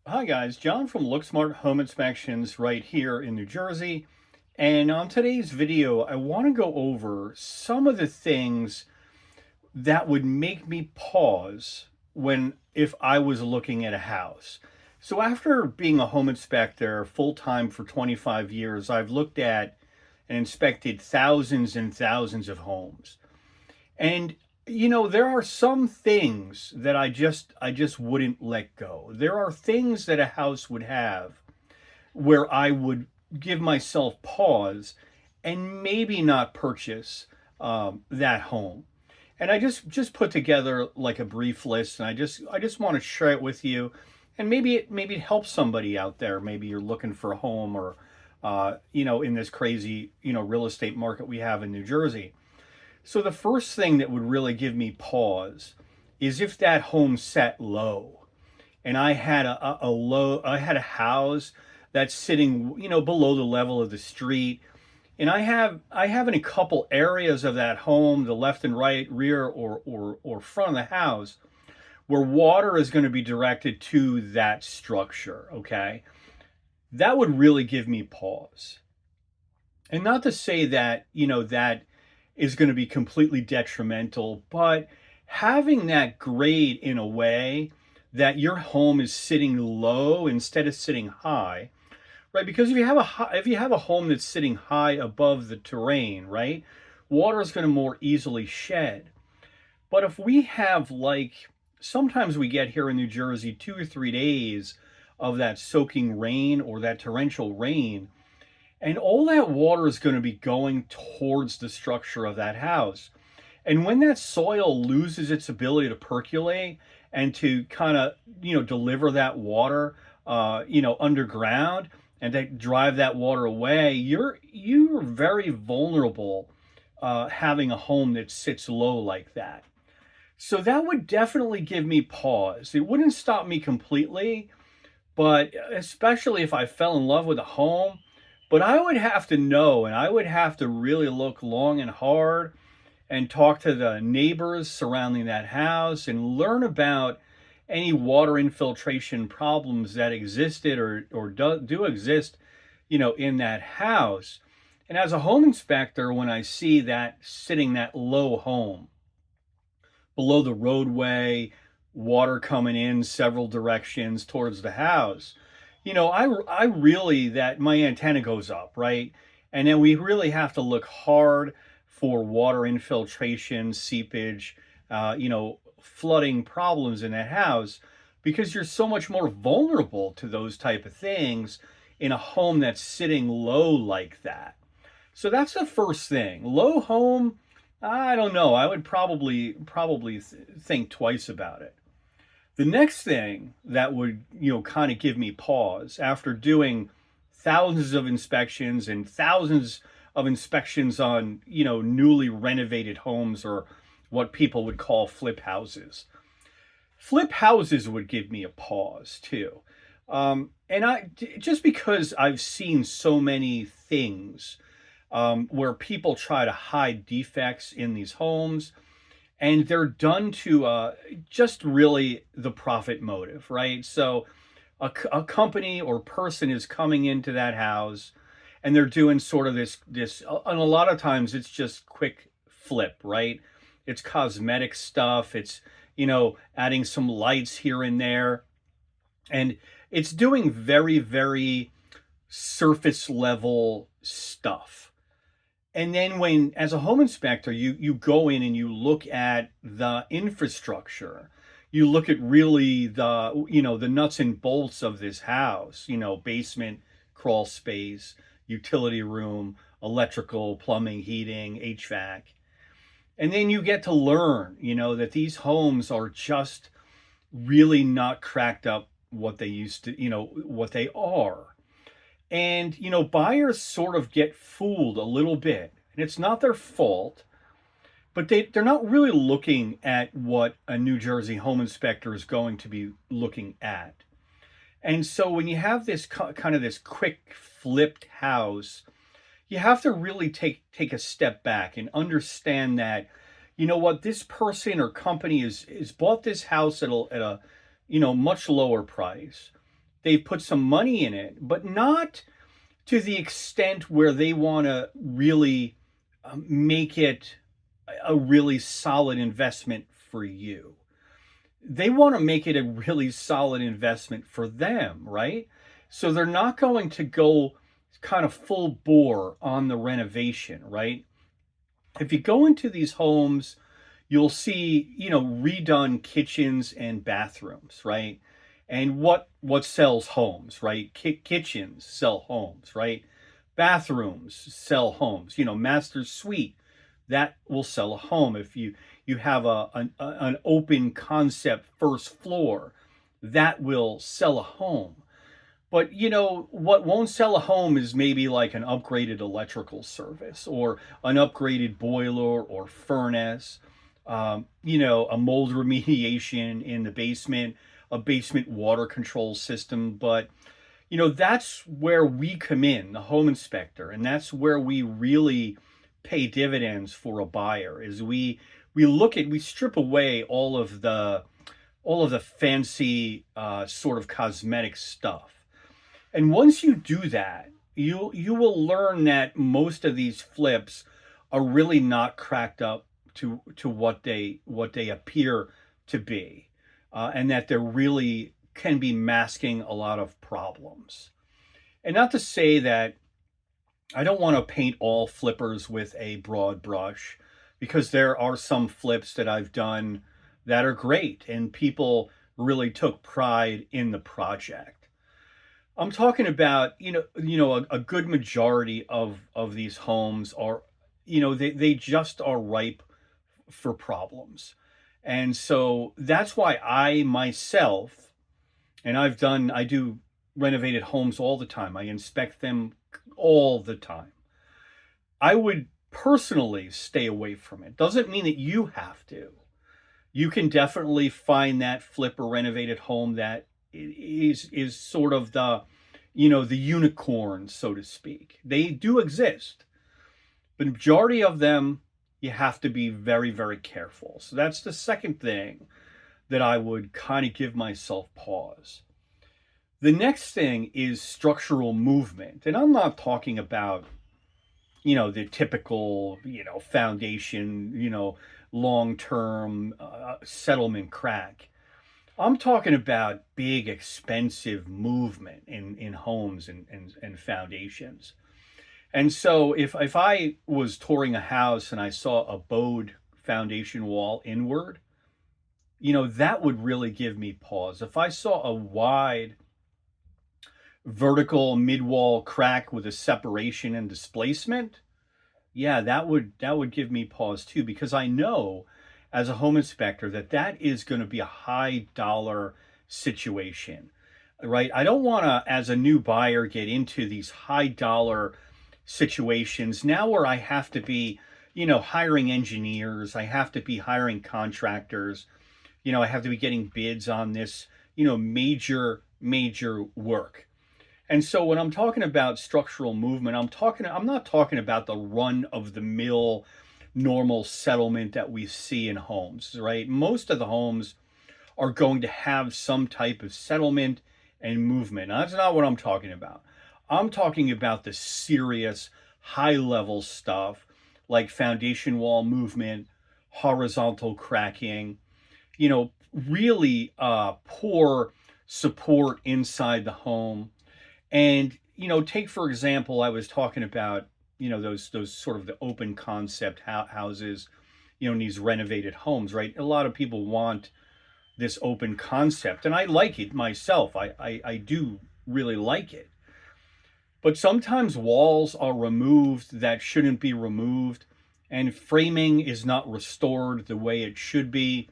Hi guys, John from LookSmart Home Inspections right here in New Jersey. And on today's video, I want to go over some of the things that would make me pause if I was looking at a house. So after being a home inspector full-time for 25 years, I've looked at and inspected thousands and thousands of homes. And there are some things that I just wouldn't let go. There are things that a house would have where I would give myself pause and maybe not purchase that home. And I just put together like a brief list, and I just want to share it with you, and maybe it helps somebody out there. Maybe you're looking for a home, or in this crazy real estate market we have in New Jersey. So the first thing that would really give me pause is if that home sat low and I had a house that's sitting, below the level of the street. And I have in a couple areas of that home, the left and right, rear or front of the house, where water is going to be directed to that structure. Okay. That would really give me pause. And not to say that, that is going to be completely detrimental, but having that grade in a way that your home is sitting low instead of sitting high, right? Because if you have a home that's sitting high above the terrain, right, water is going to more easily shed. But if we have, like, sometimes we get here in New Jersey 2 or 3 days of that soaking rain or that torrential rain, and all that water is going to be going towards the structure of that house. And when that soil loses its ability to percolate and to kind of, deliver that water, underground, and to drive that water away, you're very vulnerable having a home that sits low like that. So that would definitely give me pause. It wouldn't stop me completely, but especially if I fell in love with a home, but I would have to know, and I would have to really look long and hard and talk to the neighbors surrounding that house and learn about any water infiltration problems that existed or do exist, in that house. And as a home inspector, when I see that sitting that low home below the roadway, water coming in several directions towards the house, I really, that my antenna goes up, right? And then we really have to look hard for water infiltration, seepage, flooding problems in that house, because you're so much more vulnerable to those type of things in a home that's sitting low like that. So that's the first thing. Low home, I don't know. I would probably think twice about it. The next thing that would, kind of give me pause after doing thousands of inspections and thousands of inspections on, newly renovated homes, or what people would call flip houses. Flip houses would give me a pause too. Just because I've seen so many things where people try to hide defects in these homes, and they're done to just really the profit motive, right? So a company or person is coming into that house, and they're doing sort of this, and a lot of times it's just quick flip, right? It's cosmetic stuff. It's, adding some lights here and there, and it's doing very, very surface level stuff. And then when, as a home inspector, you go in and you look at the infrastructure, you look at really the nuts and bolts of this house, basement, crawl space, utility room, electrical, plumbing, heating, HVAC. And then you get to learn, that these homes are just really not cracked up what they used to, what they are. And, buyers sort of get fooled a little bit. And it's not their fault, but they're not really looking at what a New Jersey home inspector is going to be looking at. And so when you have this kind of this quick flipped house, you have to really take a step back and understand that, what, this person or company is bought this house at a much lower price. they've put some money in it, but not to the extent where they want to really make it a really solid investment for you. They want to make it a really solid investment for them, right? So they're not going to go kind of full bore on the renovation, right? If you go into these homes, you'll see, redone kitchens and bathrooms, right? And what sells homes, right? Kitchens sell homes, right? Bathrooms sell homes. Master suite, that will sell a home. If you have an open concept first floor, that will sell a home. But what won't sell a home is maybe like an upgraded electrical service or an upgraded boiler or furnace, a mold remediation in the basement, a basement water control system. But that's where we come in, the home inspector, and that's where we really pay dividends for a buyer. Is we strip away all of the fancy sort of cosmetic stuff. And once you do that, you will learn that most of these flips are really not cracked up to what they appear to be, and that they really can be masking a lot of problems. And not to say that I don't want to paint all flippers with a broad brush, because there are some flips that I've done that are great and people really took pride in the project. I'm talking about, a good majority of these homes are, they just are ripe for problems. And so that's why I myself, and I do renovated homes all the time. I inspect them all the time. I would personally stay away from it. Doesn't mean that you have to. You can definitely find that flip or renovated home that is sort of the unicorn, so to speak. They do exist, but the majority of them, you have to be very, very careful. So that's the second thing that I would kind of give myself pause. The next thing is structural movement. And I'm not talking about, the typical, foundation, long-term settlement crack. I'm talking about big, expensive movement in homes and foundations. And so if I was touring a house and I saw a bowed foundation wall inward, that would really give me pause. If I saw a wide vertical mid-wall crack with a separation and displacement, yeah, that would give me pause too, because I know as a home inspector that is going to be a high dollar situation, right? I don't want to, as a new buyer, get into these high dollar situations now where I have to be, hiring engineers, I have to be hiring contractors, I have to be getting bids on this, major work. And so when I'm talking about structural movement, I'm not talking about the run of the mill normal settlement that we see in homes, right? Most of the homes are going to have some type of settlement and movement. Now, that's not what I'm talking about. I'm talking about the serious high level stuff like foundation wall movement, horizontal cracking, really poor support inside the home. And, take for example, I was talking about, those sort of the open concept houses, in these renovated homes, right? A lot of people want this open concept, and I like it myself. I do really like it. But sometimes walls are removed that shouldn't be removed, and framing is not restored the way it should be,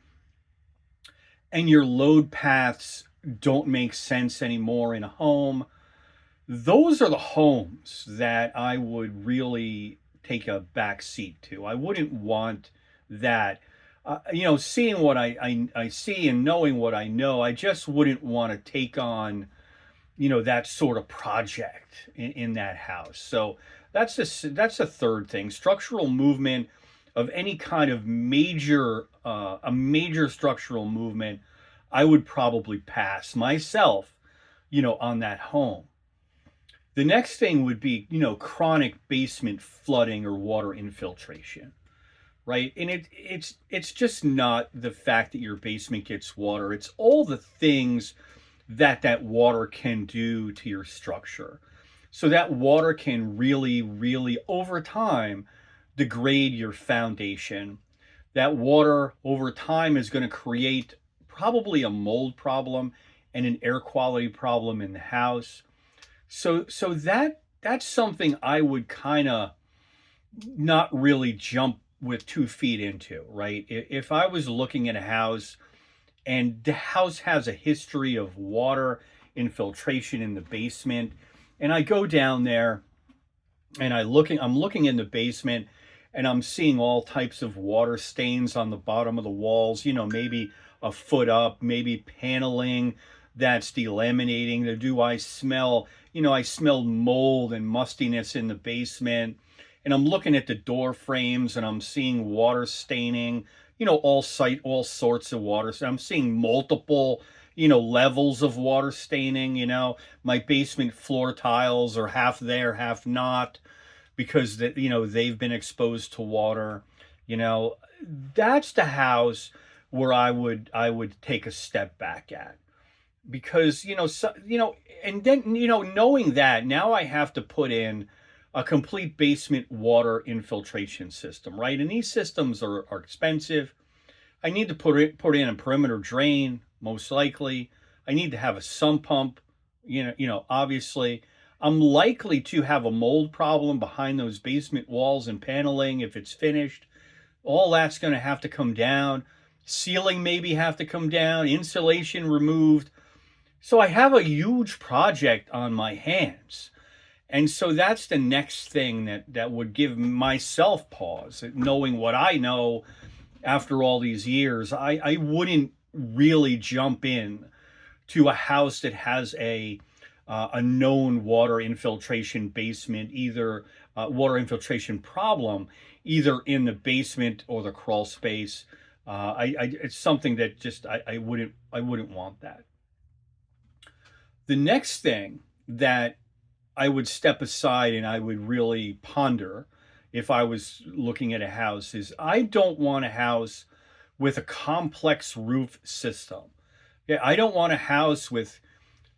and your load paths don't make sense anymore in a home. Those are the homes that I would really take a back seat to. I wouldn't want that. Seeing what I see and knowing what I know, I just wouldn't want to take on, that sort of project in that house. So that's the third thing. Structural movement of any kind of a major structural movement, I would probably pass myself. on that home. The next thing would be, chronic basement flooding or water infiltration, right? And it's just not the fact that your basement gets water. It's all the things that water can do to your structure. So that water can really, really over time degrade your foundation. That water over time is going to create probably a mold problem and an air quality problem in the house. So that's something I would kind of not really jump with 2 feet into, right? If I was looking at a house and the house has a history of water infiltration in the basement, and I go down there and I'm looking in the basement and I'm seeing all types of water stains on the bottom of the walls, maybe a foot up, maybe paneling that's delaminating. Do I smell, I smell mold and mustiness in the basement. And I'm looking at the door frames and I'm seeing water staining, all sorts of water. So I'm seeing multiple, levels of water staining. My basement floor tiles are half there, half not, because they've been exposed to water. That's the house where I would take a step back at, because and then knowing that, now I have to put in a complete basement water infiltration system, right? And these systems are expensive. I need to put in a perimeter drain, most likely. I need to have a sump pump, obviously. I'm likely to have a mold problem behind those basement walls and paneling if it's finished. All that's going to have to come down. Ceiling maybe have to come down, insulation removed. So I have a huge project on my hands. And so that's the next thing that would give myself pause, knowing what I know after all these years. I wouldn't really jump in to a house that has a known water infiltration basement, either water infiltration problem, either in the basement or the crawl space. It's something that just I wouldn't want that. The next thing that I would step aside and I would really ponder if I was looking at a house is, I don't want a house with a complex roof system. Yeah, I don't want a house with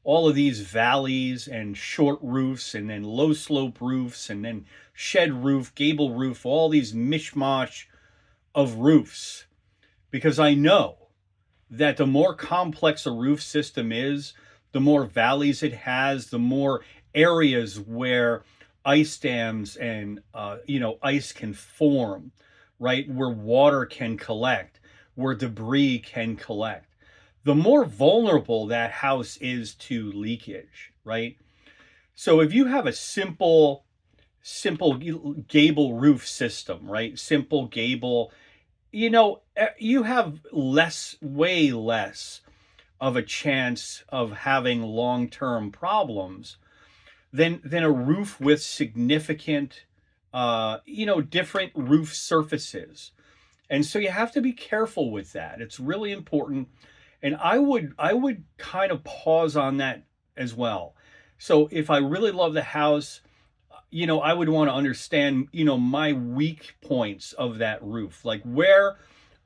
all of these valleys and short roofs and then low slope roofs and then shed roof, gable roof, all these mishmash of roofs. Because I know that the more complex a roof system is, the more valleys it has, the more areas where ice dams and ice can form, right? Where water can collect, where debris can collect. The more vulnerable that house is to leakage, right? So if you have a simple gable roof system, right? Simple gable, you have way less of a chance of having long-term problems than a roof with significant, different roof surfaces. And so you have to be careful with that. It's really important. And I would kind of pause on that as well. So if I really love the house, I would want to understand, my weak points of that roof. Like, where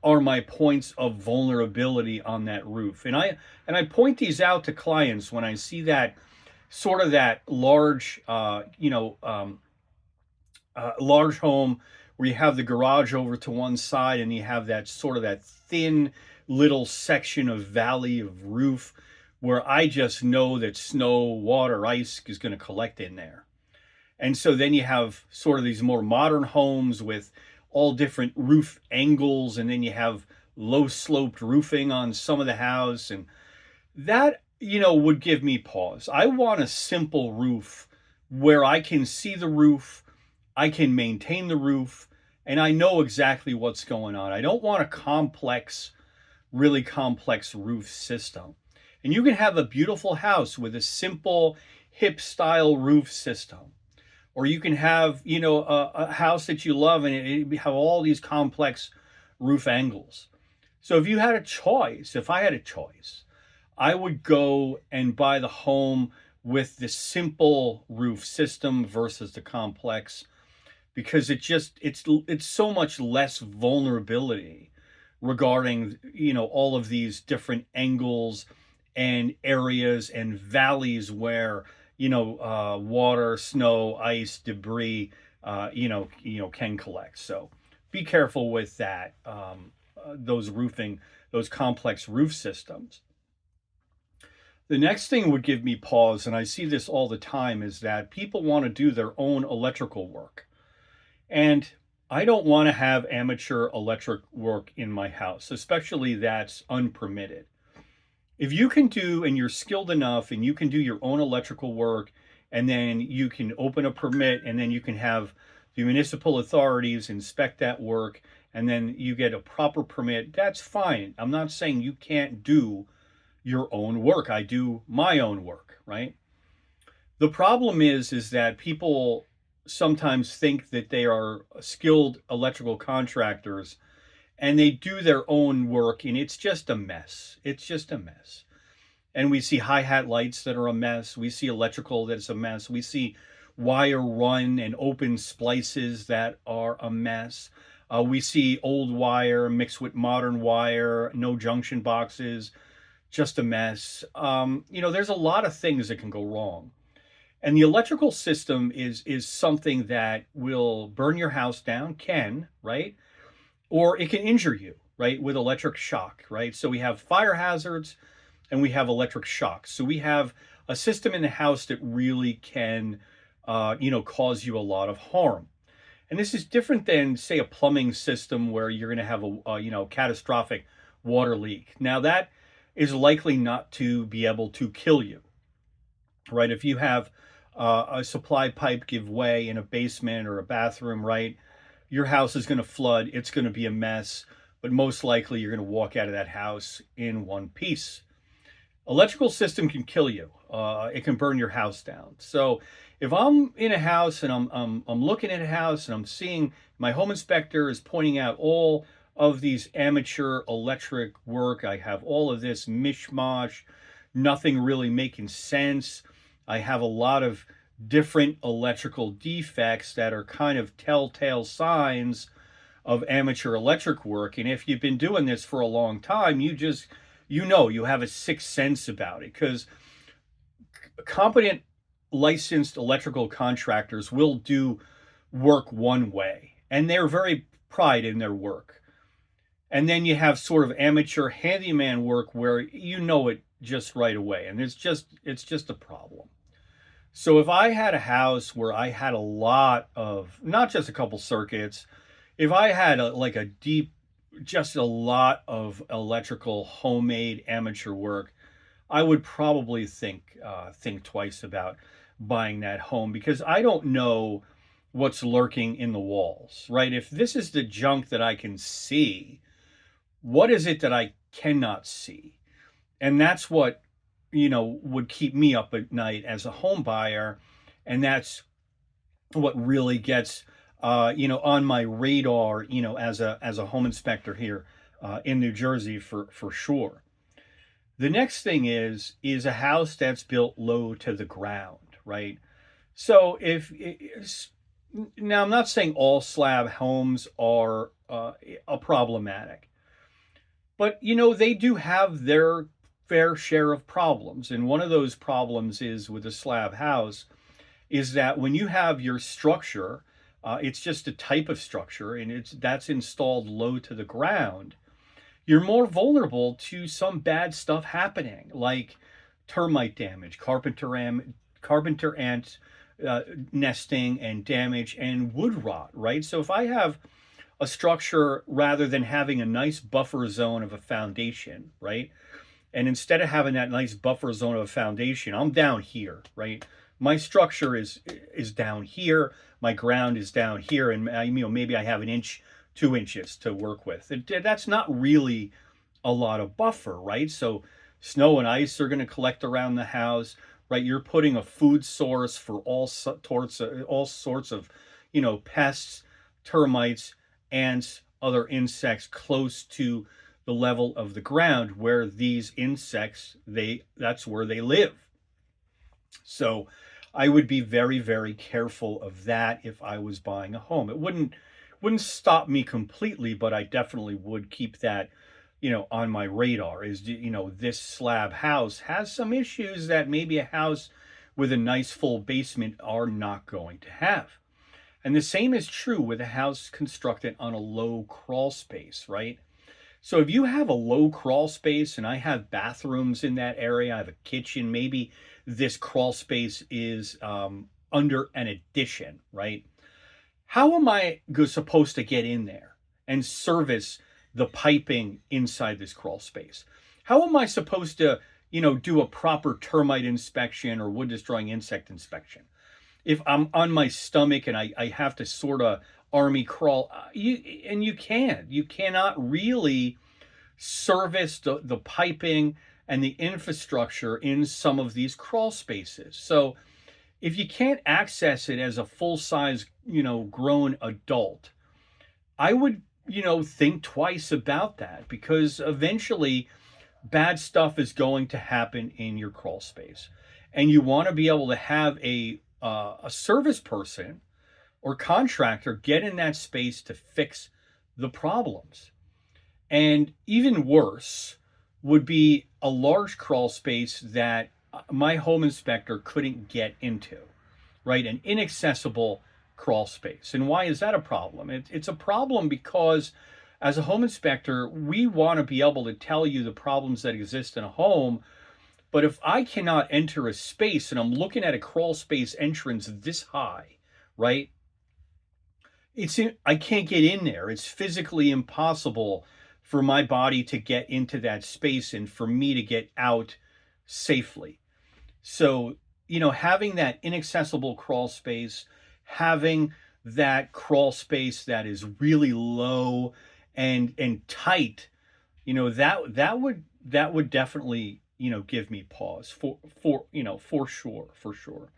are my points of vulnerability on that roof? And I point these out to clients when I see that sort of that large, large home where you have the garage over to one side and you have that sort of that thin little section of valley of roof where I just know that snow, water, ice is going to collect in there. And so then you have sort of these more modern homes with all different roof angles, and then you have low sloped roofing on some of the house, and that would give me pause. I want a simple roof where I can see the roof, I can maintain the roof, and I know exactly what's going on. I don't want a really complex roof system. And you can have a beautiful house with a simple hip style roof system. Or you can have, a house that you love and it have all these complex roof angles. So if I had a choice, I would go and buy the home with the simple roof system versus the complex, because it's so much less vulnerability regarding, all of these different angles and areas and valleys where, water, snow, ice, debris, can collect. So be careful with that. Those complex roof systems. The next thing would give me pause, and I see this all the time, is that people want to do their own electrical work. And I don't want to have amateur electric work in my house, especially that's unpermitted. If you can do, and you're skilled enough, and you can do your own electrical work, and then you can open a permit, and then you can have the municipal authorities inspect that work, and then you get a proper permit, that's fine. I'm not saying you can't do your own work. I do my own work, right? The problem is that people sometimes think that they are skilled electrical contractors and they do their own work, and it's just a mess. It's just a mess. And we see hi-hat lights that are a mess. We see electrical that's a mess. We see wire run and open splices that are a mess. We see old wire mixed with modern wire, no junction boxes, just a mess. There's a lot of things that can go wrong. And the electrical system is something that will burn your house down, right? Or it can injure you, right? With electric shock, right? So we have fire hazards and we have electric shocks. So we have a system in the house that really can, cause you a lot of harm. And this is different than, say, a plumbing system where you're going to have a catastrophic water leak. Now that is likely not to be able to kill you, right? If you have a supply pipe give way in a basement or a bathroom, right? Your house is going to flood. It's going to be a mess, but most likely you're going to walk out of that house in one piece. Electrical system can kill you. It can burn your house down. So if I'm in a house and I'm looking at a house and I'm seeing my home inspector is pointing out all of these amateur electric work, I have all of this mishmash, nothing really making sense. I have a lot of different electrical defects that are kind of telltale signs of amateur electric work. And if you've been doing this for a long time, you have a sixth sense about it, because competent licensed electrical contractors will do work one way and they're very pride in their work. And then you have sort of amateur handyman work where it just right away, and it's just a problem. So if I had a house where I had a lot of, not just a couple circuits, if I had just a lot of electrical homemade amateur work, I would probably think twice about buying that home, because I don't know what's lurking in the walls, right? If this is the junk that I can see, what is it that I cannot see? And that's what, would keep me up at night as a home buyer. And that's what really gets, on my radar, as a home inspector here in New Jersey for sure. The next thing is a house that's built low to the ground, right? So now I'm not saying all slab homes are problematic, but they do have their fair share of problems. And one of those problems is with a slab house is that when you have your structure, it's just a type of structure, and that's installed low to the ground, you're more vulnerable to some bad stuff happening, like termite damage, carpenter ant nesting and damage, and wood rot, right? So if I have a structure, rather than having a nice buffer zone of a foundation, right? And instead of having that nice buffer zone of a foundation, I'm down here, right? My structure is down here. My ground is down here, and maybe I have an inch, 2 inches to work with. That's not really a lot of buffer, right? So snow and ice are going to collect around the house, right? You're putting a food source for all sorts of, pests, termites, ants, other insects close to the level of the ground where these insects, that's where they live. So I would be very, very careful of that if I was buying a home. It wouldn't stop me completely, but I definitely would keep that, on my radar. This slab house has some issues that maybe a house with a nice full basement are not going to have. And the same is true with a house constructed on a low crawl space, right? So if you have a low crawl space and I have bathrooms in that area, I have a kitchen, maybe this crawl space is under an addition, right? How am I supposed to get in there and service the piping inside this crawl space? How am I supposed to, do a proper termite inspection or wood destroying insect inspection? If I'm on my stomach and I have to sort of army crawl, you cannot really service the piping and the infrastructure in some of these crawl spaces. So if you can't access it as a full size, grown adult, I would, think twice about that, because eventually bad stuff is going to happen in your crawl space. And you want to be able to have a service person or contractor get in that space to fix the problems. And even worse would be a large crawl space that my home inspector couldn't get into, right? An inaccessible crawl space. And why is that a problem? It's a problem because as a home inspector, we want to be able to tell you the problems that exist in a home. But if I cannot enter a space and I'm looking at a crawl space entrance this high, right? I can't get in there. It's physically impossible for my body to get into that space and for me to get out safely. So, having that inaccessible crawl space, having that crawl space that is really low and tight, that would definitely, give me pause for sure.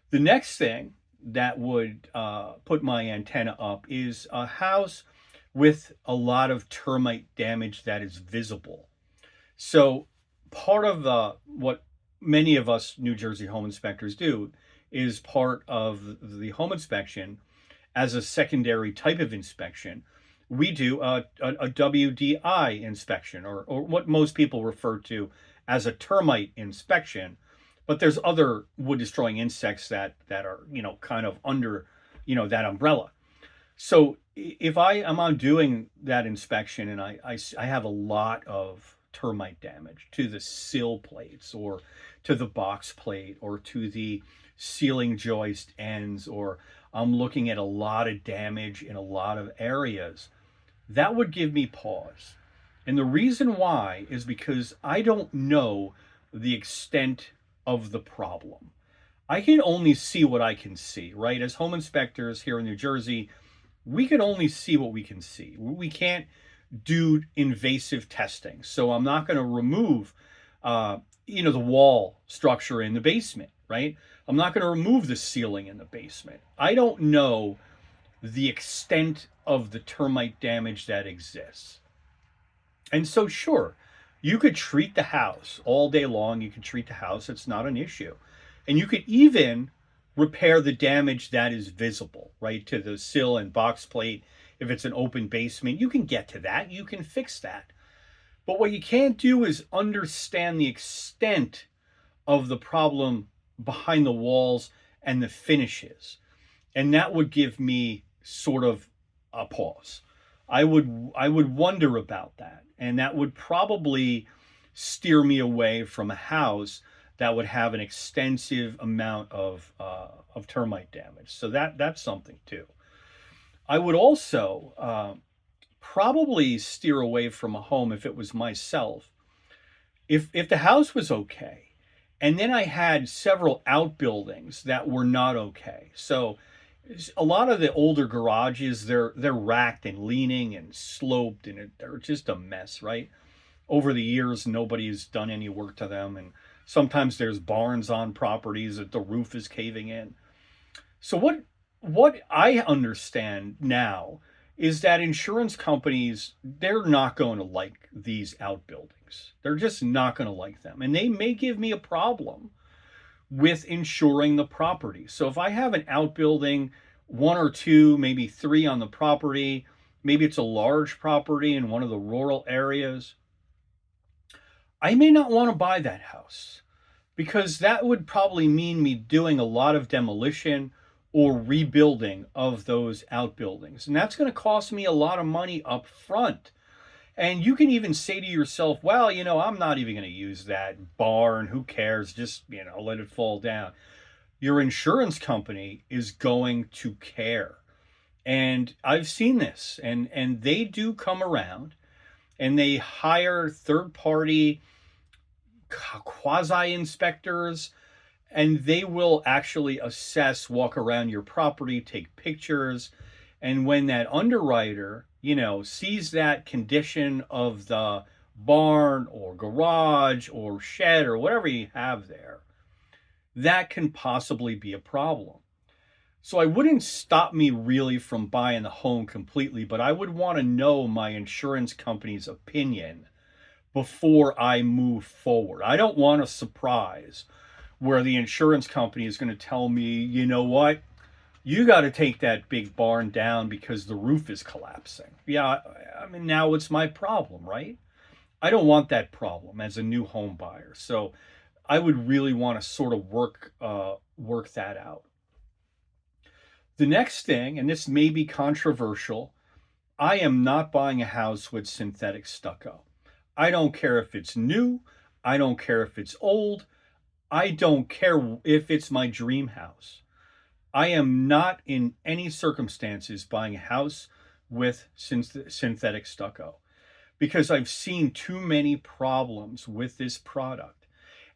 The next thing that would put my antenna up is a house with a lot of termite damage that is visible. So part of what many of us New Jersey home inspectors do is part of the home inspection as a secondary type of inspection. We do a WDI inspection, or what most people refer to as a termite inspection. But there's other wood destroying insects that are, kind of under, that umbrella. So if I am on doing that inspection and I have a lot of termite damage to the sill plates or to the box plate or to the ceiling joist ends, or I'm looking at a lot of damage in a lot of areas, that would give me pause. And the reason why is because I don't know the extent of the problem. I can only see what I can see, right? As home inspectors here in New Jersey, we can only see what we can see. We can't do invasive testing. So I'm not going to remove, the wall structure in the basement, right? I'm not going to remove the ceiling in the basement. I don't know the extent of the termite damage that exists. And so, sure, you could treat the house all day long. You could treat the house. It's not an issue. And you could even repair the damage that is visible, right, to the sill and box plate. If it's an open basement, you can get to that. You can fix that. But what you can't do is understand the extent of the problem behind the walls and the finishes. And that would give me sort of a pause. I would wonder about that. And that would probably steer me away from a house that would have an extensive amount of termite damage. So that's something too. I would also probably steer away from a home if it was myself. If the house was okay, and then I had several outbuildings that were not okay. So a lot of the older garages, they're racked and leaning and sloped, and they're just a mess, right? Over the years, nobody's done any work to them, and sometimes there's barns on properties that the roof is caving in. So what I understand now is that insurance companies, they're not going to like these outbuildings. They're just not going to like them. And they may give me a problem with insuring the property. So if I have an outbuilding, one or two, maybe three on the property, maybe it's a large property in one of the rural areas, I may not want to buy that house because that would probably mean me doing a lot of demolition or rebuilding of those outbuildings. And that's going to cost me a lot of money up front. And you can even say to yourself, well, I'm not even going to use that barn. Who cares? Just, let it fall down. Your insurance company is going to care. And I've seen this, and they do come around and they hire third party quasi inspectors, and they will actually assess, walk around your property, take pictures. And when that underwriter, sees that condition of the barn or garage or shed or whatever you have there, that can possibly be a problem. So I wouldn't stop me really from buying the home completely, but I would want to know my insurance company's opinion before I move forward. I don't want a surprise where the insurance company is going to tell me, you know what, you got to take that big barn down because the roof is collapsing. Yeah, I mean, now it's my problem, right? I don't want that problem as a new home buyer. So I would really want to sort of work that out. The next thing, and this may be controversial, I am not buying a house with synthetic stucco. I don't care if it's new. I don't care if it's old. I don't care if it's my dream house. I am not in any circumstances buying a house with synthetic stucco because I've seen too many problems with this product.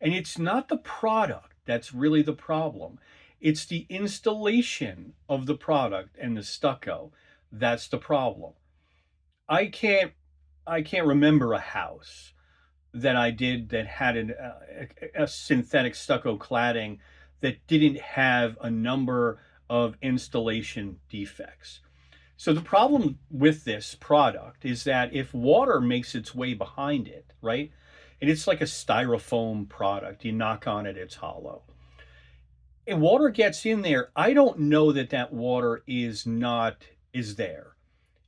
And it's not the product that's really the problem. It's the installation of the product and the stucco that's the problem. I can't remember a house that I did that had a synthetic stucco cladding that didn't have a number of installation defects. So the problem with this product is that if water makes its way behind it, right? And it's like a styrofoam product, you knock on it, it's hollow. And water gets in there, I don't know that water is there.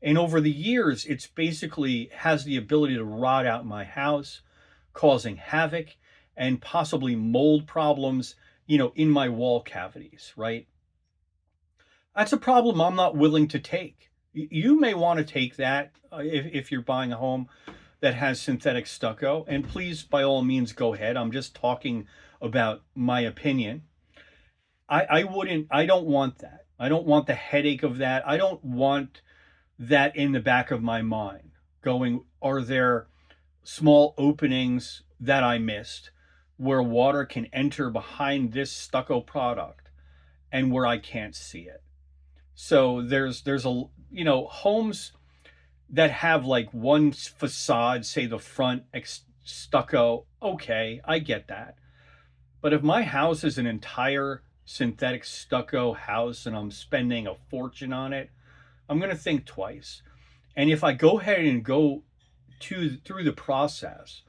And over the years, it's basically has the ability to rot out my house, causing havoc and possibly mold problems, in my wall cavities, right? That's a problem I'm not willing to take. You may want to take that if you're buying a home that has synthetic stucco, and please, by all means, go ahead. I'm just talking about my opinion. I don't want that. I don't want the headache of that. I don't want that in the back of my mind going, are there small openings that I missed where water can enter behind this stucco product and where I can't see it? So there's a, homes that have like one facade, say the front stucco. Okay, I get that. But if my house is an entire synthetic stucco house and I'm spending a fortune on it, I'm going to think twice. And if I go ahead and go through the process,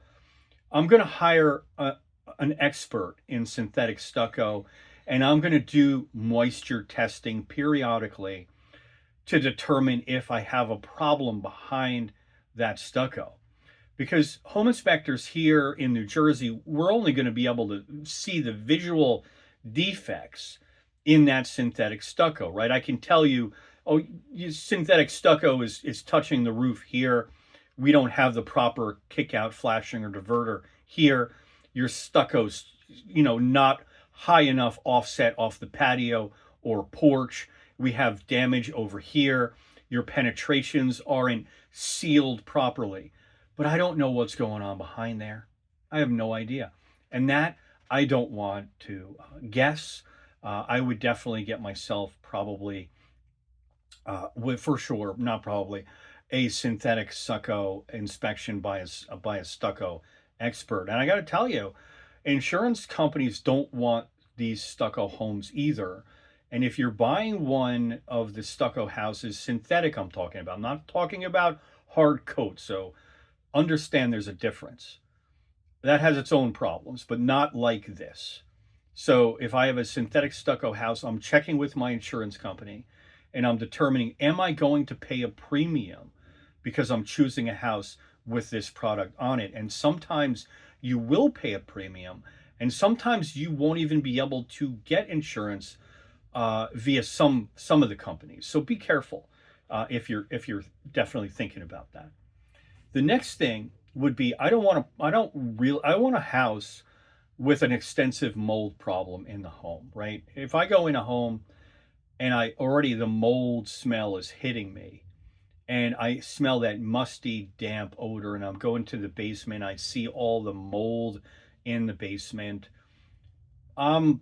I'm going to hire an expert in synthetic stucco, and I'm going to do moisture testing periodically to determine if I have a problem behind that stucco. Because home inspectors here in New Jersey, we're only going to be able to see the visual defects in that synthetic stucco, right? I can tell you, oh, synthetic stucco is touching the roof here. We don't have the proper kick-out flashing or diverter here. Your stucco's, not high enough offset off the patio or porch. We have damage over here. Your penetrations aren't sealed properly. But I don't know what's going on behind there. I have no idea. And that I don't want to guess. I would definitely get myself probably, for sure, not probably, a synthetic stucco inspection by a stucco expert. And I got to tell you, insurance companies don't want these stucco homes either. And if you're buying one of the stucco houses, synthetic I'm talking about, I'm not talking about hard coat. So understand there's a difference. That has its own problems, but not like this. So if I have a synthetic stucco house, I'm checking with my insurance company and I'm determining, am I going to pay a premium because I'm choosing a house with this product on it? And sometimes you will pay a premium, and sometimes you won't even be able to get insurance via some of the companies. So be careful if you're definitely thinking about that. The next thing would be I want a house with an extensive mold problem in the home, right? If I go in a home and I already the mold smell is hitting me and I smell that musty damp odor and I'm going to the basement, I see all the mold in the basement, I'm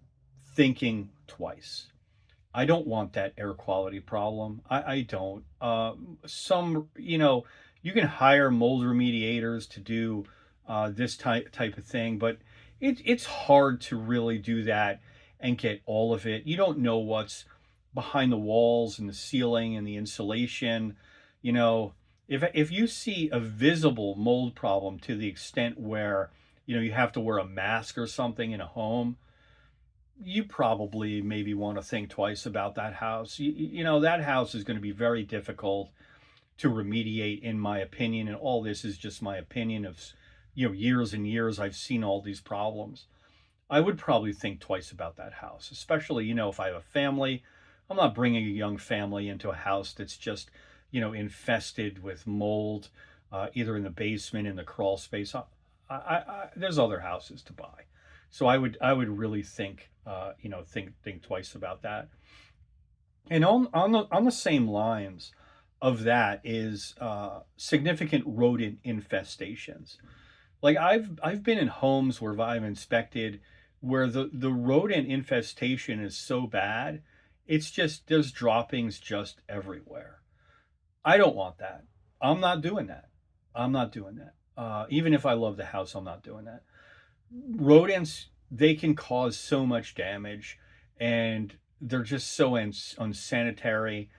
thinking twice. I don't want that air quality problem. I don't. You can hire mold remediators to do this type of thing, but it's hard to really do that and get all of it. You don't know what's behind the walls and the ceiling and the insulation. You know, if you see a visible mold problem to the extent where you have to wear a mask or something in a home, you probably maybe want to think twice about that house. That house is going to be very difficult to remediate, in my opinion. And all this is just my opinion of, years and years I've seen all these problems. I would probably think twice about that house, especially, if I have a family. I'm not bringing a young family into a house that's just, infested with mold, either in the basement, in the crawl space. There's other houses to buy. So I would really think twice about that. And on the same lines of that is significant rodent infestations. Like I've been in homes where I've inspected where the rodent infestation is so bad, it's just there's droppings just everywhere. I don't want that. I'm not doing that. I'm not doing that. Even if I love the house, I'm not doing that. Rodents, they can cause so much damage, and they're just so unsanitary.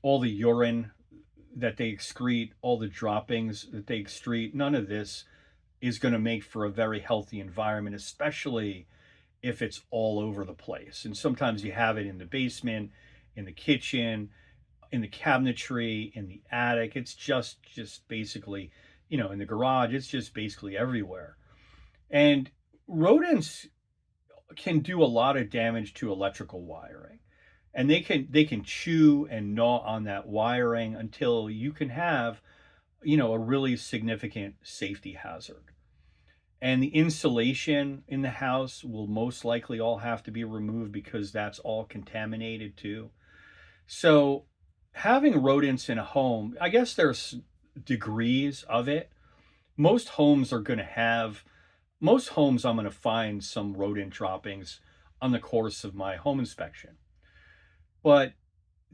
All the urine that they excrete, all the droppings that they excrete, none of this is going to make for a very healthy environment, especially if it's all over the place. And sometimes you have it in the basement, in the kitchen, in the cabinetry, in the attic. It's just basically, in the garage, it's just basically everywhere. And rodents can do a lot of damage to electrical wiring. And they can chew and gnaw on that wiring until you can have, a really significant safety hazard. And the insulation in the house will most likely all have to be removed because that's all contaminated too. So having rodents in a home, I guess there's degrees of it. Most homes are going to have Most homes I'm going to find some rodent droppings on the course of my home inspection. But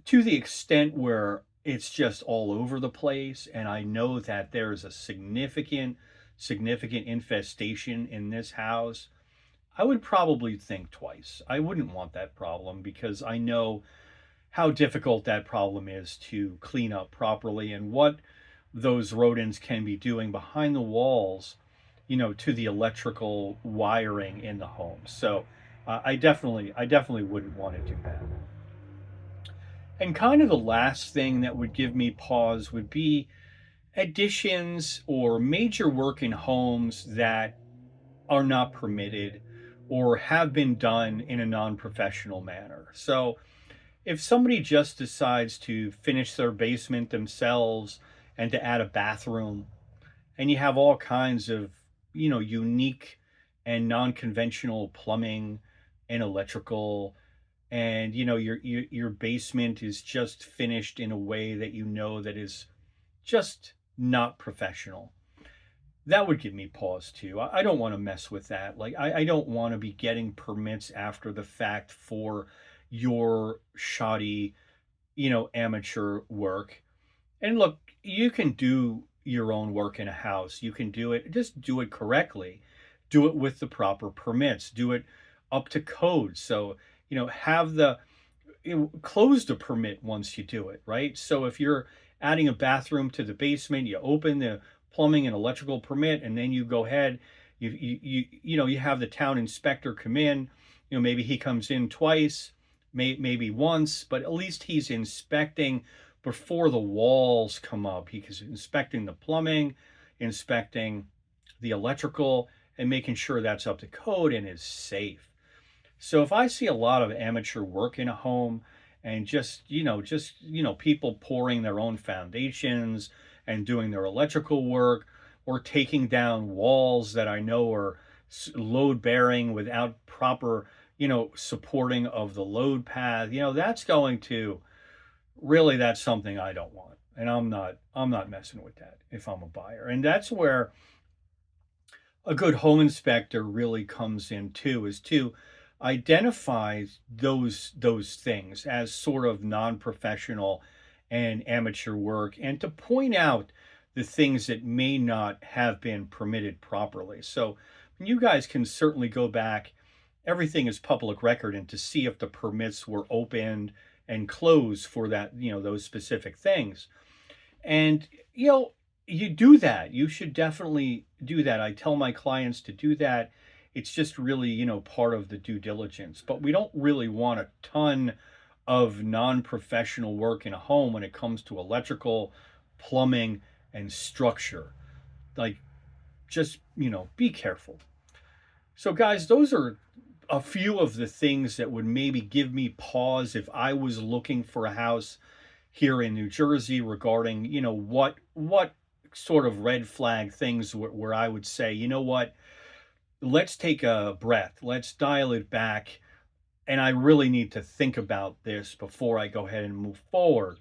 to the extent where it's just all over the place and I know that there is a significant infestation in this house, I would probably think twice. I wouldn't want that problem because I know how difficult that problem is to clean up properly and what those rodents can be doing behind the walls, to the electrical wiring in the home. So I definitely wouldn't want to do that. And kind of the last thing that would give me pause would be additions or major work in homes that are not permitted or have been done in a non-professional manner. So if somebody just decides to finish their basement themselves and to add a bathroom, and you have all kinds of, unique and non-conventional plumbing and electrical, and your basement is just finished in a way that that is just not professional, that would give me pause too. I don't want to mess with that. Like I don't want to be getting permits after the fact for your shoddy, amateur work. And look, you can do your own work in a house. You can do it, just do it correctly. Do it with the proper permits. Do it up to code. So, have the close the permit once you do it, right? So if you're adding a bathroom to the basement, you open the plumbing and electrical permit, and then you go ahead, you have the town inspector come in. Maybe he comes in twice, maybe once, but at least he's inspecting before the walls come up. He's inspecting the plumbing, inspecting the electrical, and making sure that's up to code and is safe. So if I see a lot of amateur work in a home, and people pouring their own foundations and doing their electrical work, or taking down walls that I know are load bearing without proper, supporting of the load path, that's going to really, that's something I don't want. And I'm not messing with that if I'm a buyer. And that's where a good home inspector really comes in too, is to identify those things as sort of non-professional and amateur work, and to point out the things that may not have been permitted properly. So you guys can certainly go back, everything is public record, and to see if the permits were opened and closed for that, those specific things. And, you do that. You should definitely do that. I tell my clients to do that. It's just really, part of the due diligence. But we don't really want a ton of non-professional work in a home when it comes to electrical, plumbing, and structure. Like, just, be careful. So guys, those are a few of the things that would maybe give me pause if I was looking for a house here in New Jersey, regarding, what sort of red flag things where I would say, what, let's take a breath, let's dial it back, and I really need to think about this before I go ahead and move forward.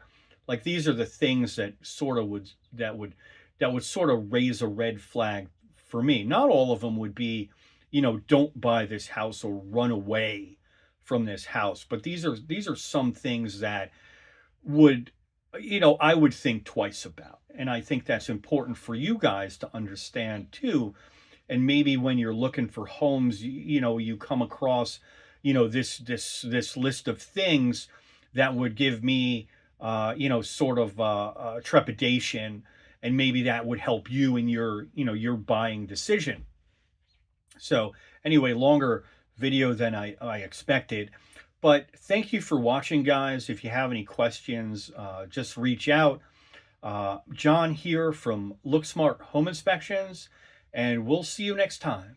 Like, these are the things that sort of would sort of raise a red flag for me. Not all of them would be, don't buy this house or run away from this house, but these are some things that would, I would think twice about. And I think that's important for you guys to understand too. And maybe when you're looking for homes, you come across, this list of things that would give me, sort of trepidation, and maybe that would help you in your buying decision. So anyway, longer video than I expected. But thank you for watching, guys. If you have any questions, just reach out. John here from LookSmart Home Inspections, and we'll see you next time.